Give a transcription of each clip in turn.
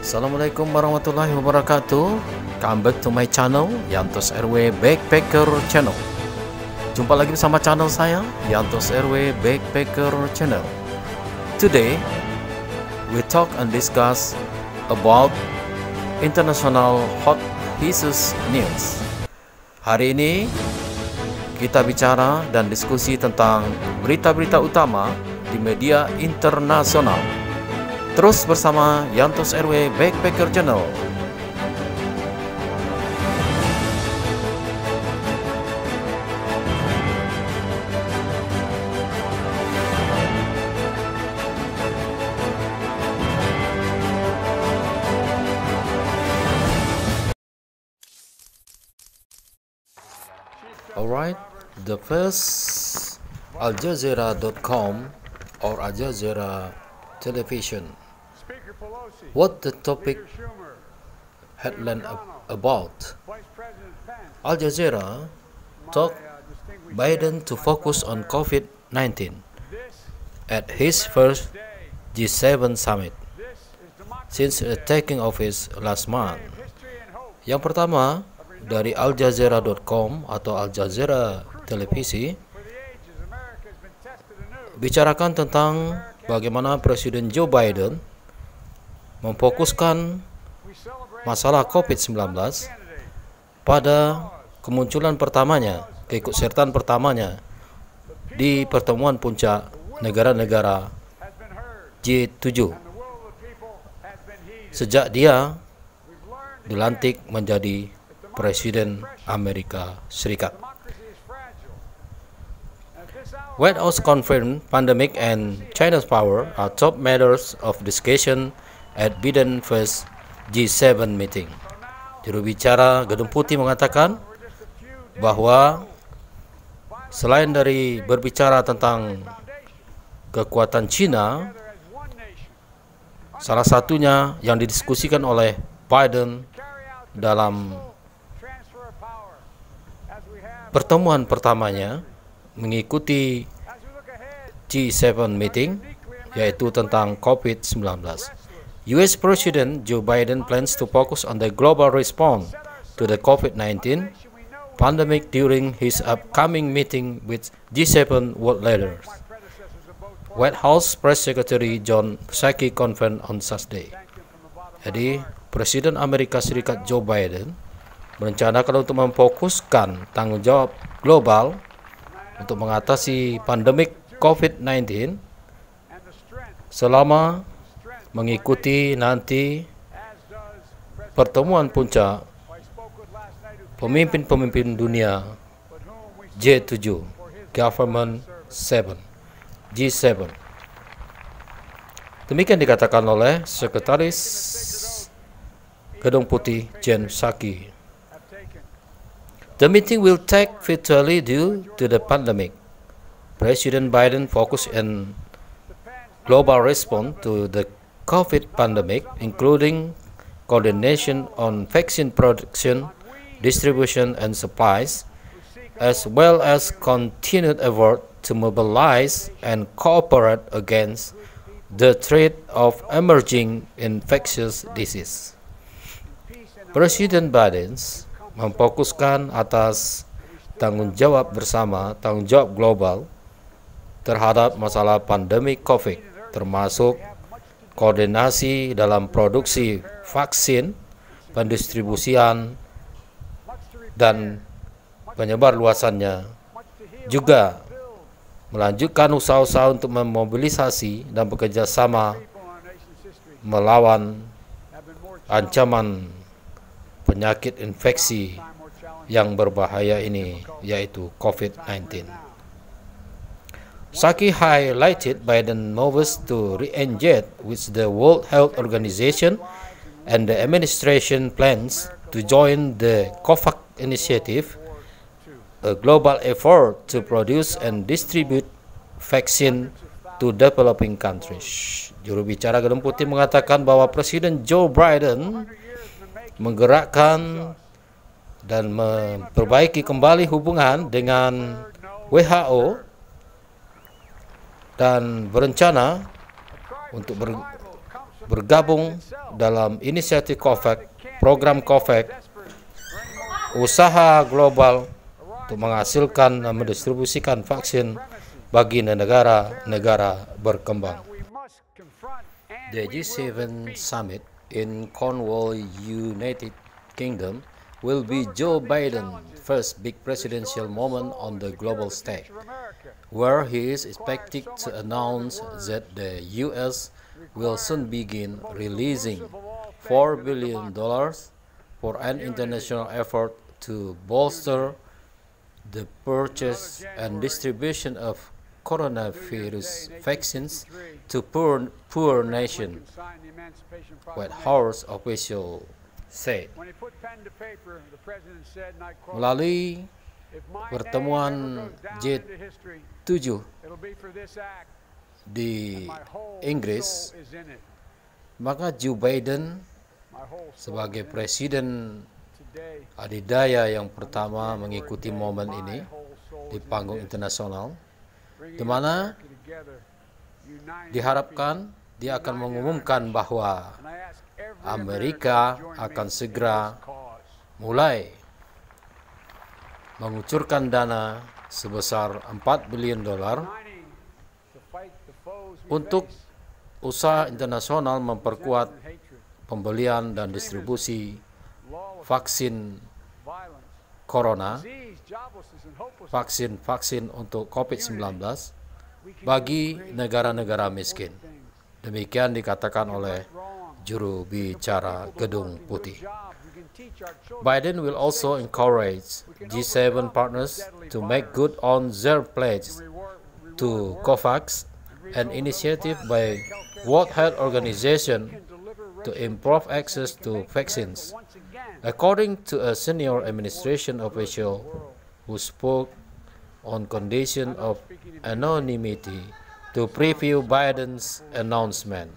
Assalamualaikum warahmatullahi wabarakatuh. Come back to my channel, Yantos RW Backpacker Channel. Jumpa lagi bersama channel saya, Yantos RW Backpacker Channel. Today, we talk and discuss about international hot pieces news. Hari ini, kita bicara dan diskusi tentang berita-berita utama di media internasional. Terus bersama Yantos RW Backpacker Channel. Alright, the first Al-Jazeera.com or Al Jazeera Television. What the topic headline about? Al Jazeera told Biden to focus on COVID-19 at his first G7 summit since taking office last month. Yang pertama dari Al Jazeera.com atau Al Jazeera Televisi bicarakan tentang bagaimana Presiden Joe Biden memfokuskan masalah COVID-19 pada kemunculan pertamanya, keikutsertaan pertamanya di pertemuan puncak negara-negara G7 sejak dia dilantik menjadi Presiden Amerika Serikat. White House confirmed pandemic and China's power are top matters of discussion at Biden first G7 meeting. Juru bicara Gedung Putih mengatakan bahwa selain dari berbicara tentang kekuatan China, salah satunya yang didiskusikan oleh Biden dalam pertemuan pertamanya mengikuti G7 meeting yaitu tentang COVID-19. US President Joe Biden plans to focus on the global response to the COVID-19 pandemic during his upcoming meeting with G7 world leaders. White House Press Secretary John Psaki confirmed on Thursday. Jadi, Presiden Amerika Serikat Joe Biden merencanakan untuk memfokuskan tanggung jawab global untuk mengatasi pandemik COVID-19 selama mengikuti nanti pertemuan puncak pemimpin-pemimpin dunia G7, Government 7, G7. Demikian dikatakan oleh Sekretaris Gedung Putih Jen Psaki. The meeting will take virtually due to the pandemic. President Biden focused on global response to the COVID pandemic, including coordination on vaccine production, distribution, and supplies, as well as continued effort to mobilize and cooperate against the threat of emerging infectious disease. Presiden Biden memfokuskan atas tanggung jawab bersama, tanggung jawab global terhadap masalah pandemi COVID, termasuk koordinasi dalam produksi vaksin, pendistribusian, dan penyebarluasannya, juga melanjutkan usaha-usaha untuk memobilisasi dan bekerjasama melawan ancaman penyakit infeksi yang berbahaya ini, yaitu COVID-19. Psaki highlighted Biden moves to re-engage with the World Health Organization and the administration plans to join the COVAX initiative, a global effort to produce and distribute vaccine to developing countries. Juru bicara Gedung Putih mengatakan bahwa Presiden Joe Biden menggerakkan dan memperbaiki kembali hubungan dengan WHO dan berencana untuk bergabung dalam inisiatif COVAX, program COVAX, usaha global untuk menghasilkan dan mendistribusikan vaksin bagi negara-negara berkembang. The G7 Summit in Cornwall, United Kingdom will be Joe Biden's first big presidential moment on the global stage, where he is expected to announce that the U.S. will soon begin releasing $4 billion for an international effort to bolster the purchase and distribution of coronavirus vaccines to poor nations, White House official said. Melalui pertemuan G7 di Inggris, maka Joe Biden sebagai presiden adidaya yang pertama mengikuti momen ini di panggung internasional, di mana diharapkan dia akan mengumumkan bahwa Amerika akan segera mulai mengucurkan dana sebesar $4 billion untuk usaha internasional memperkuat pembelian dan distribusi vaksin corona, vaksin untuk COVID-19 bagi negara-negara miskin. Demikian dikatakan oleh juru bicara Gedung Putih. Biden will also encourage G7 partners to make good on their pledge to COVAX, an initiative by World Health Organization to improve access to vaccines. According to a senior administration official who spoke on condition of anonymity to preview Biden's announcement,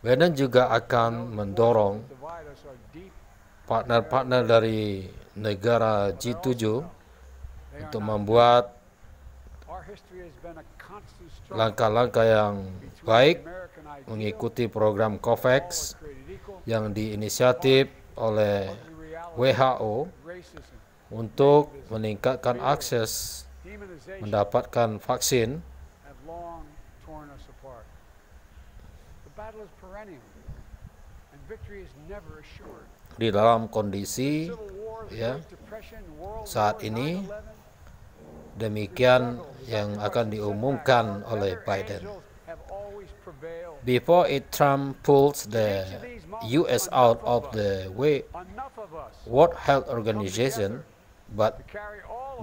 Biden juga akan mendorong partner-partner dari negara G7 untuk membuat langkah-langkah yang baik mengikuti program COVAX yang diinisiatif oleh WHO untuk meningkatkan akses mendapatkan vaksin. Di dalam kondisi saat ini, demikian yang akan diumumkan oleh Biden. Before Trump pulls the U.S. out of the World Health Organization, but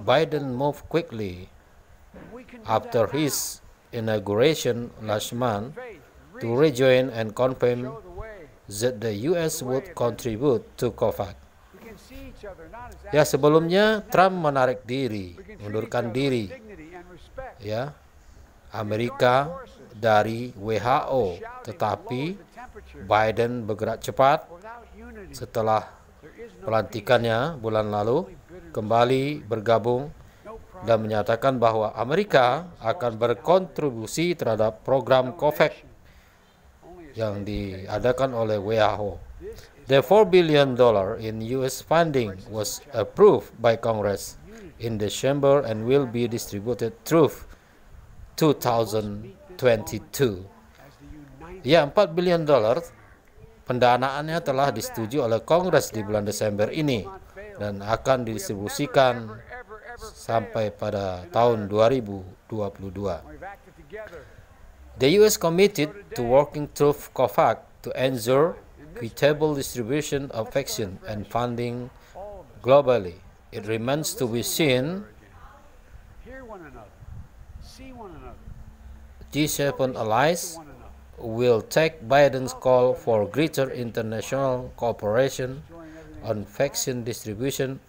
Biden moved quickly after his inauguration last month to rejoin and confirm that the U.S. would contribute to COVAX. Ya, sebelumnya Trump mundurkan diri, Amerika dari WHO, tetapi Biden bergerak cepat setelah pelantikannya bulan lalu kembali bergabung dan menyatakan bahwa Amerika akan berkontribusi terhadap program COVAX yang diadakan oleh WHO. The $4 billion in U.S. funding was approved by Congress in December and will be distributed through 2022. Ya, $4 billion pendanaannya telah disetujui oleh Kongres di bulan Desember ini dan akan didistribusikan sampai pada tahun 2022. The U.S. committed to working through COVAX to ensure equitable distribution of vaccine and funding globally. It remains to be seen G7 allies will take Biden's call for greater international cooperation on vaccine distribution,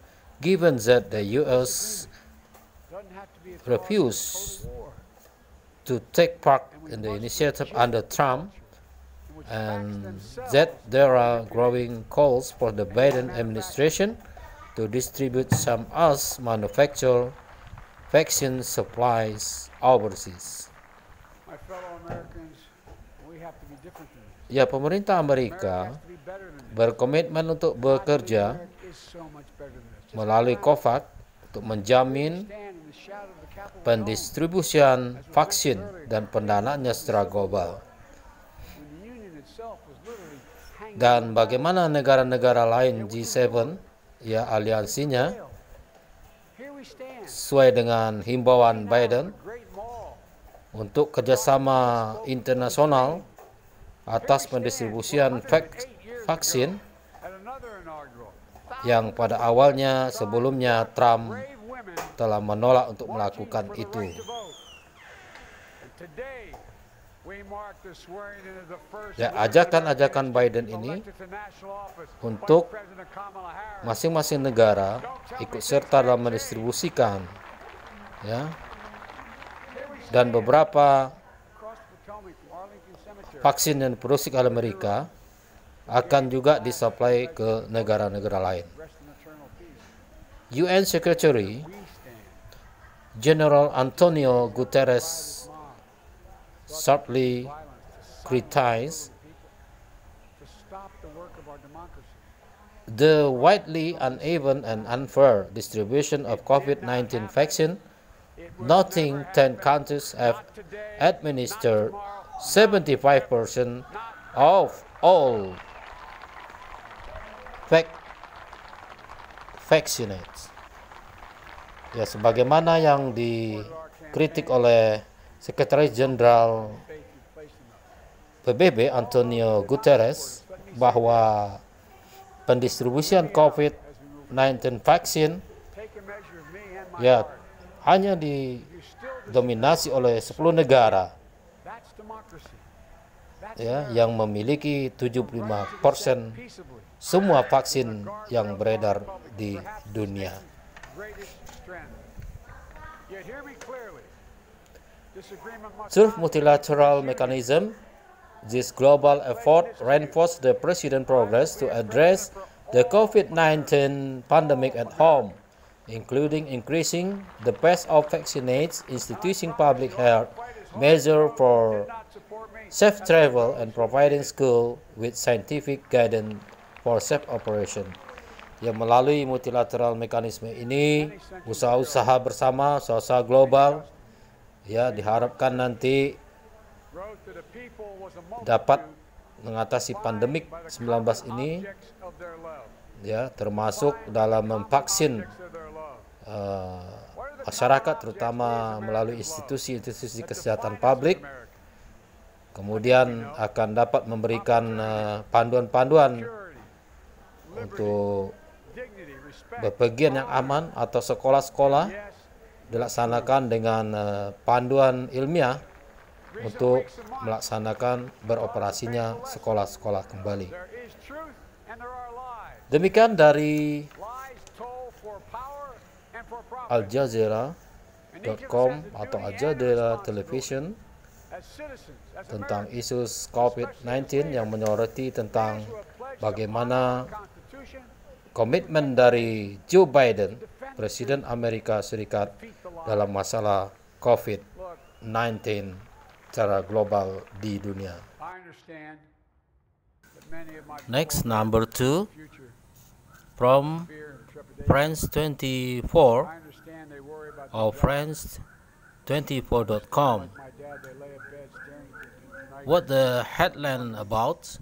given that the U.S. refused to take part in the initiative under Trump, and that there are growing calls for the Biden administration to distribute some US manufactured vaccine supplies overseas. Ya, pemerintah Amerika berkomitmen untuk bekerja melalui COVAX untuk menjamin pendistribusian vaksin dan pendanaannya secara global. Dan bagaimana negara-negara lain G7, ya aliansinya, sesuai dengan himbauan Biden untuk kerjasama internasional atas pendistribusian vaksin yang pada awalnya sebelumnya Trump telah menolak untuk melakukan itu. Ya, ajakan-ajakan Biden ini untuk masing-masing negara ikut serta dalam mendistribusikan, ya, dan beberapa vaksin yang diproduksi oleh Amerika akan juga disuplai ke negara-negara lain. UN Secretary General Antonio Guterres sharply criticized the widely uneven and unfair distribution of COVID-19 vaccine, noting 10 countries have administered 75% of all vaccinates. Ya, sebagaimana yang dikritik oleh Sekretaris Jenderal PBB Antonio Guterres bahwa pendistribusian COVID-19 vaksin ya hanya didominasi oleh 10 negara ya yang memiliki 75% semua vaksin yang beredar di dunia. Through multilateral mechanism, this global effort reinforces the President's progress to address the COVID-19 pandemic at home, including increasing the pace of vaccinates, instituting public health measures for safe travel, and providing schools with scientific guidance for safe operation. Ya, melalui multilateral mekanisme ini, usaha-usaha bersama, usaha-usaha global, ya diharapkan nanti dapat mengatasi pandemik 19 ini, ya termasuk dalam memvaksin masyarakat, terutama melalui institusi-institusi kesehatan publik. Kemudian akan dapat memberikan panduan-panduan untuk bepergian yang aman atau sekolah-sekolah dilaksanakan dengan panduan ilmiah untuk melaksanakan beroperasinya sekolah-sekolah kembali. Demikian dari aljazeera.com atau Al Jazeera Television tentang isu COVID-19 yang menyoroti tentang bagaimana komitmen dari Joe Biden, Presiden Amerika Serikat, dalam masalah COVID-19 secara global di dunia. Next, number 2, from France24 or France24.com. What the headline about?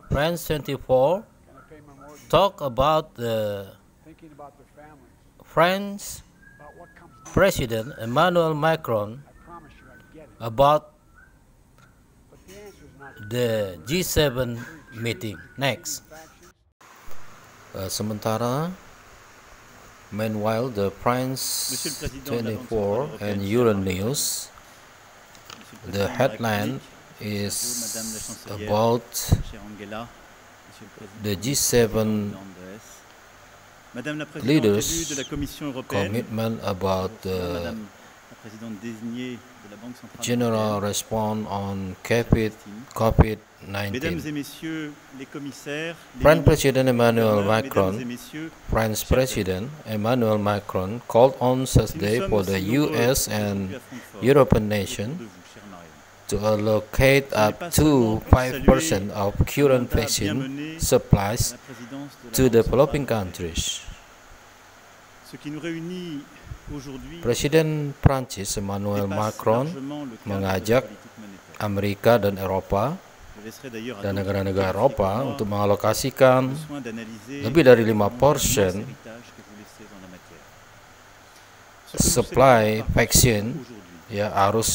France24 talk about the French President Emmanuel Macron about the G7 meeting. Next. Meanwhile, the France24 and Euronews, the headline is about the G7 leaders' commitment about the general response on COVID-19. French President Emmanuel Macron called on Thursday for the US and European nations to allocate up to 5% of current vaccine supplies to developing countries. Presiden Prancis Emmanuel Macron mengajak Amerika dan Eropa dan negara-negara Eropa untuk mengalokasikan lebih dari 5% supply vaksin, ya, arus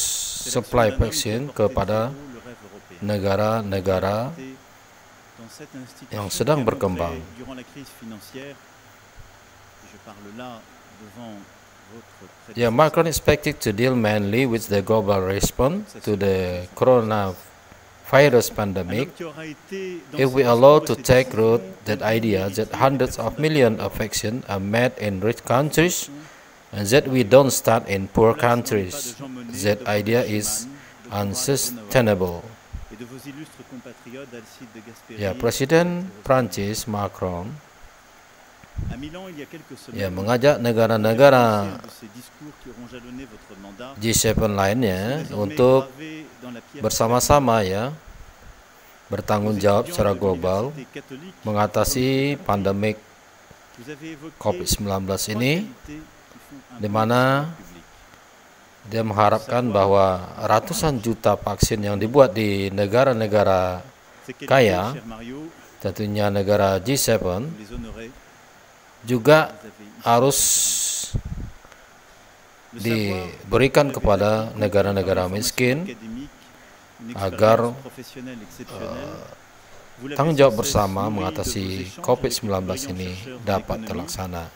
supply vaksin kepada negara-negara yang sedang berkembang. Yeah, Macron expected to deal mainly with the global response to the coronavirus pandemic. If we allow to take root that idea that hundreds of millions of vaccines are made in rich countries and that we don't start in poor countries, that idea is unsustainable. Ya, Presiden Prancis Macron mengajak negara-negara G7 lainnya untuk bersama-sama bertanggung jawab secara global mengatasi pandemik COVID-19 ini, di mana dia mengharapkan bahwa ratusan juta vaksin yang dibuat di negara-negara kaya, tentunya negara G7, juga harus diberikan kepada negara-negara miskin agar tanggung jawab bersama mengatasi COVID-19 ini dapat terlaksana.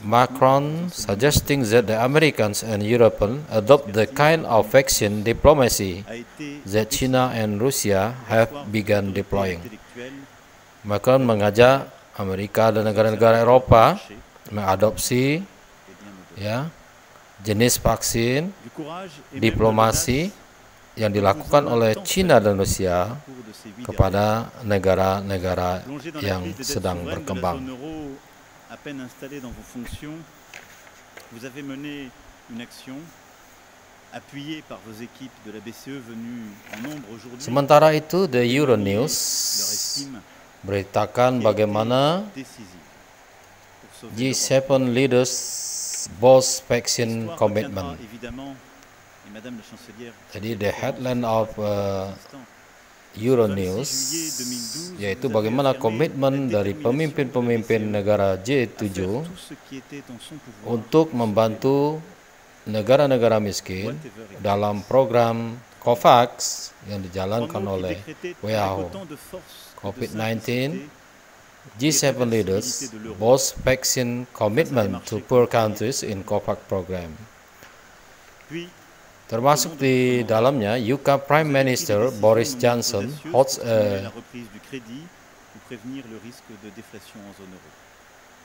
Macron suggesting that the Americans and Europeans adopt the kind of vaccine diplomacy that China and Russia have begun deploying. Macron mengajak Amerika dan negara-negara Eropa mengadopsi jenis vaksin diplomasi yang dilakukan oleh China dan Rusia kepada negara-negara yang sedang berkembang. Sementara itu, The Euronews beritakan bagaimana G7 leaders boast vaccine commitment. Jadi the headline of Euronews yaitu bagaimana komitmen dari pemimpin-pemimpin negara G7 untuk membantu negara-negara miskin dalam program COVAX yang dijalankan oleh WHO. COVID-19, G7 leaders boast vaccine commitment to poor countries in COVAX program. Termasuk di dalamnya, UK Prime Minister Boris Johnson holds a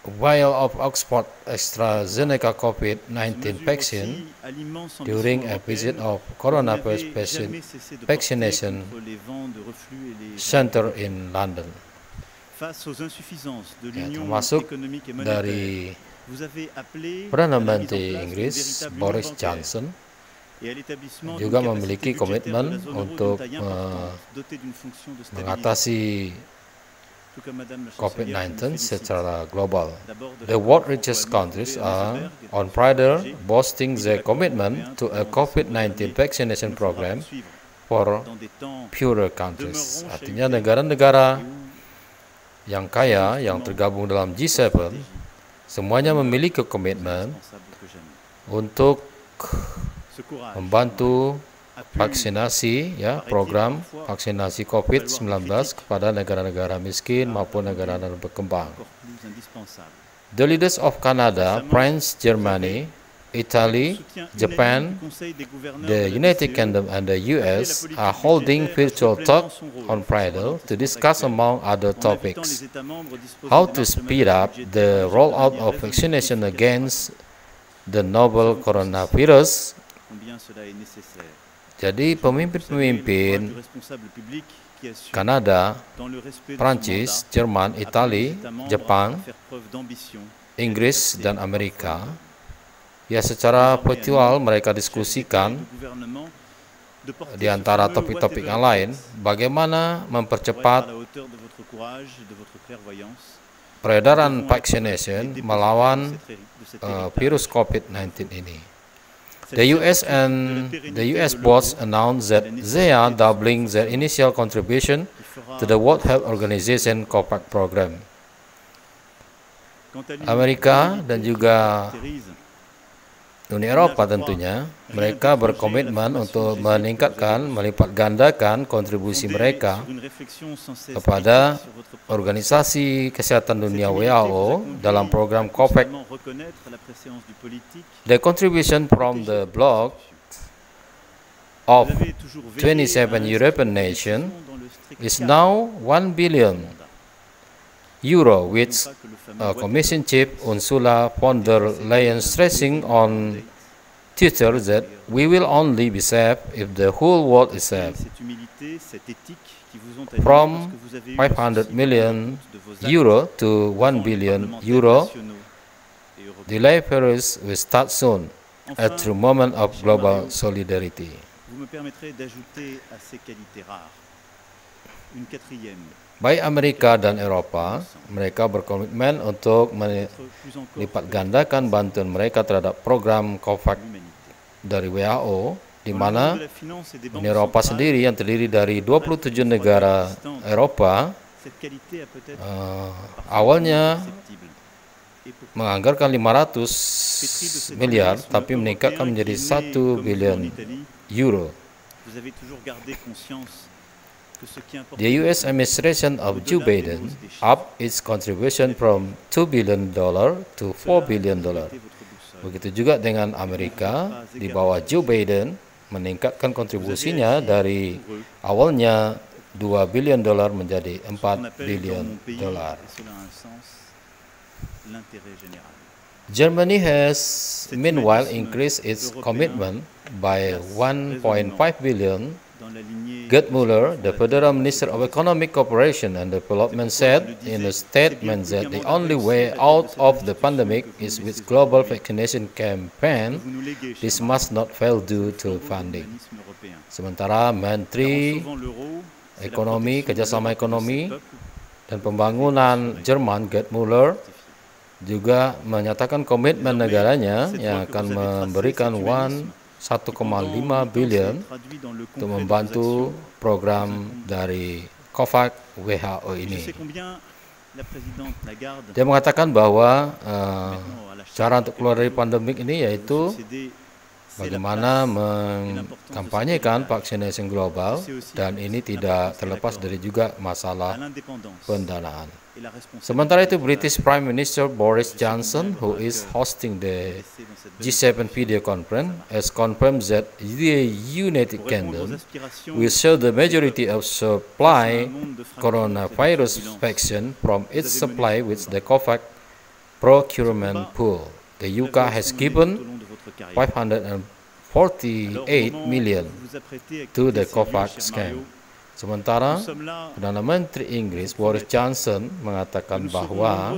vial of Oxford AstraZeneca COVID-19 vaccine during a visit of coronavirus vaccination center in London. Termasuk dari Perdana Menteri Inggris Boris Johnson juga memiliki komitmen untuk mengatasi COVID-19 secara global. The world richest countries are on Friday boasting their commitment to a COVID-19 vaccination program for poorer countries. Artinya negara-negara yang kaya yang tergabung dalam G7 semuanya memiliki komitmen untuk membantu vaksinasi, program vaksinasi COVID-19 kepada negara-negara miskin maupun negara-negara berkembang. The leaders of Canada, France, Germany, Italy, Japan, the United Kingdom, and the US are holding virtual talks on Friday to discuss, among other topics, how to speed up the rollout of vaccination against the novel coronavirus. Jadi pemimpin-pemimpin Kanada, Prancis, Jerman, Italia, Jepang, Inggris, dan Amerika, secara virtual mereka diskusikan di antara topik-topik yang lain, bagaimana mempercepat peredaran vaccination melawan virus COVID-19 ini. The US boards announced that they are doubling their initial contribution to the World Health Organization COVAX program. Amerika dan juga Uni Eropa tentunya, mereka berkomitmen untuk melipat gandakan kontribusi mereka kepada Organisasi Kesehatan Dunia WHO dalam program COVAX. The contribution from the bloc of 27 European nations is now 1 billion euro, which Commission Chief Ursula von der Leyen stressing on Twitter that we will only be safe if the whole world is safe. From 500 million euro to 1 billion euro, the virus will start soon, a true moment of global solidarity. Baik Amerika dan Eropa, mereka berkomitmen untuk melipat gandakan bantuan mereka terhadap program COVAX dari WHO, di mana Uni Eropa sendiri yang terdiri dari 27 negara Eropa awalnya menganggarkan 500 miliar, tapi meningkatkan menjadi 1 billion euro. The U.S. administration of Joe Biden upped its contribution from $2 billion to $4 billion. Begitu juga dengan Amerika, di bawah Joe Biden meningkatkan kontribusinya dari awalnya $2 billion menjadi $4 billion. Germany has meanwhile increased its commitment by 1.5 billion. Gerd Müller, the Federal Minister of Economic Cooperation and Development, said in a statement that the only way out of the pandemic is with global vaccination campaign. This must not fail due to funding. Sementara Menteri Ekonomi, Kerjasama Ekonomi dan Pembangunan Jerman, Gerd Müller, juga menyatakan komitmen negaranya yang akan memberikan 1,5 billion untuk membantu program dari COVAX WHO ini. Dia mengatakan bahwa cara untuk keluar dari pandemik ini yaitu bagaimana mengkampanyekan vaksinasi global, dan ini tidak terlepas dari juga masalah pendanaan. Sementara itu, British Prime Minister Boris Johnson, who is hosting the G7 video conference, has confirmed that the United Kingdom will share the majority of supply coronavirus vaccine from its supply with the COVAX procurement pool. The UK has given 548 million to the COVAX scheme. Sementara Perdana Menteri Inggris Boris Johnson mengatakan bahwa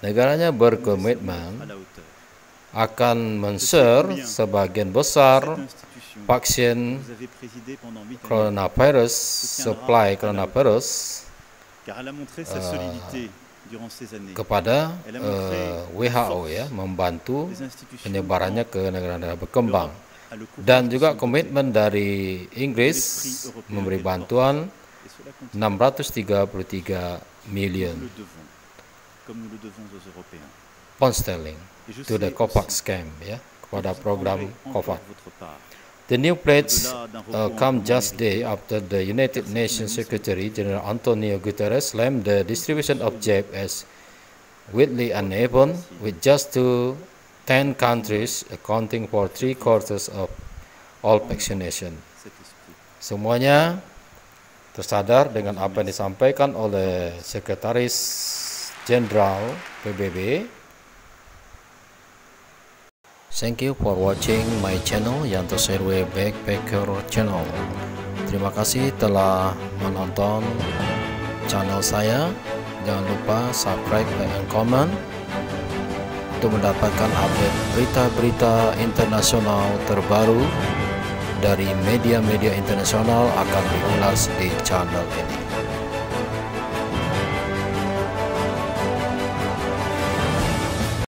negaranya berkomitmen akan men-share sebagian besar vaksin coronavirus, supply coronavirus kepada WHO, ya, membantu penyebarannya ke negara-negara berkembang. Dan juga komitmen dari Inggris memberi bantuan 633 million pound sterling to the COVAX scheme, ya, kepada program COVAX. The new pledge come just day after the United Nations Secretary General Antonio Guterres claimed the distribution of jabs as widely uneven, with just 10 countries accounting for 3/4 of all vaccination. Semuanya tersadar dengan apa yang disampaikan oleh Sekretaris Jenderal PBB. Thank you for watching my channel, Yanto Serwe Backpacker Channel. Terima kasih telah menonton channel saya. Jangan lupa subscribe, like, dan comment untuk mendapatkan update berita-berita internasional terbaru dari media-media internasional akan diulas di channel ini.